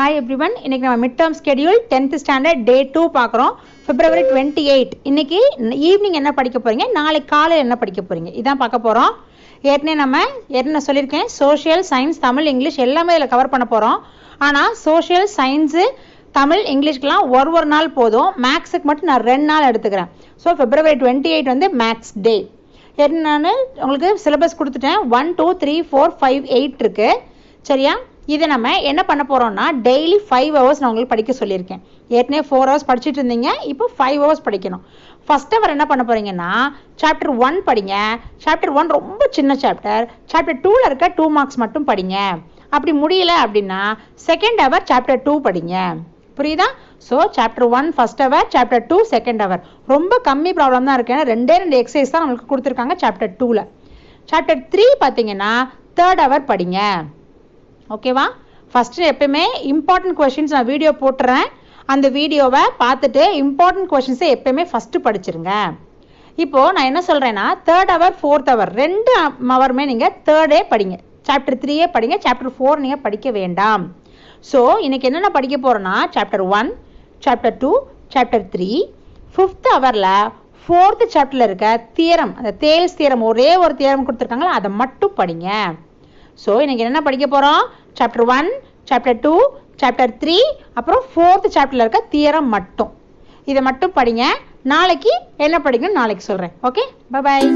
Hi everyone, இன்னைக்கு நம்ம midterm schedule 10th standard day 2 பார்க்குறோம். February 28 இன்னைக்கு ஈவினிங் என்ன படிக்க போறீங்க, நாளைக்கு காலையில் என்ன படிக்க போறீங்க இதான் பார்க்க போகிறோம். ஏற்கனவே சொல்லியிருக்கேன், சோஷியல் சயின்ஸ் தமிழ் இங்கிலீஷ் எல்லாமே இதில் கவர் பண்ண போகிறோம். ஆனால் சோஷியல் சயின்ஸு தமிழ் இங்கிலீஷ்க்கெலாம் ஒரு நாள் போதும், மேக்ஸுக்கு மட்டும் நான் 2 நாள் எடுத்துக்கிறேன். ஸோ February 28 வந்து மேக்ஸ் டே. நான் உங்களுக்கு சிலபஸ் கொடுத்துட்டேன். 1 2 3 4 5 8 இருக்குது சரியா. இதை நம்ம என்ன பண்ண போகிறோம்னா டெய்லி 5 hours நான் உங்களுக்கு படிக்க சொல்லியிருக்கேன். ஏற்கனவே 4 hours படிச்சுட்டு இருந்தீங்க, இப்போ 5 hours படிக்கணும். ஃபர்ஸ்ட் அவர் என்ன பண்ண போகிறீங்கன்னா சாப்டர் 1 படிங்க. சாப்டர் 1 ரொம்ப சின்ன சாப்டர். சாப்டர் 2ல் இருக்க 2 மார்க்ஸ் மட்டும் படிங்க. அப்படி முடியல அப்படின்னா செகண்ட் அவர் சாப்டர் 2 படிங்க. புரியுதா? ஸோ சாப்டர் 1 ஃபர்ஸ்ட் அவர், சாப்டர் 2 செகண்ட் அவர். ரொம்ப கம்மி ப்ராப்ளம் தான் இருக்கு. ஏன்னா 2 எக்ஸசைஸ் தான் நம்மளுக்கு கொடுத்துருக்காங்க சாப்டர் 2ல். சாப்டர் 3 பார்த்தீங்கன்னா தேர்ட் அவர் படிங்க. ஓகேவா? ஃபஸ்ட்டு எப்பயுமே இம்பார்ட்டன்ட் கொஷின்ஸ் நான் வீடியோ போட்டுறேன். அந்த வீடியோவை பார்த்துட்டு இம்பார்ட்டன்ட் கொஷின்ஸை எப்பயுமே ஃபஸ்ட்டு படிச்சிருங்க. இப்போது நான் என்ன சொல்கிறேன்னா தேர்ட் அவர் ஃபோர்த் அவர் 2 ஹவருமே நீங்கள் தேர்டே படிங்க. சாப்டர் 3 படிங்க. சாப்டர் 4 நீங்கள் படிக்க வேண்டாம். ஸோ இன்றைக்கி என்னென்ன படிக்க போகிறோன்னா சாப்டர் 1, சாப்டர் 2, சாப்டர் 3. 5th ஹவரில் 4th சாப்டரில் இருக்க தியரம், அந்த தேல்ஸ் தியரம், ஒரே ஒரு தியரம் கொடுத்துருக்காங்களா, அதை மட்டும் படிங்க. ஸோ இன்றைக்கி என்ன படிக்க போகிறோம்? சாப்டர் 1, சாப்டர் 2, சாப்டர் 3, அப்புறம் 4th சாப்டரில் இருக்க தியரம் மட்டும். இதை மட்டும் படிங்க. நாளைக்கு என்ன படிக்கணும்னு நாளைக்கு சொல்கிறேன். Okay, bye bye.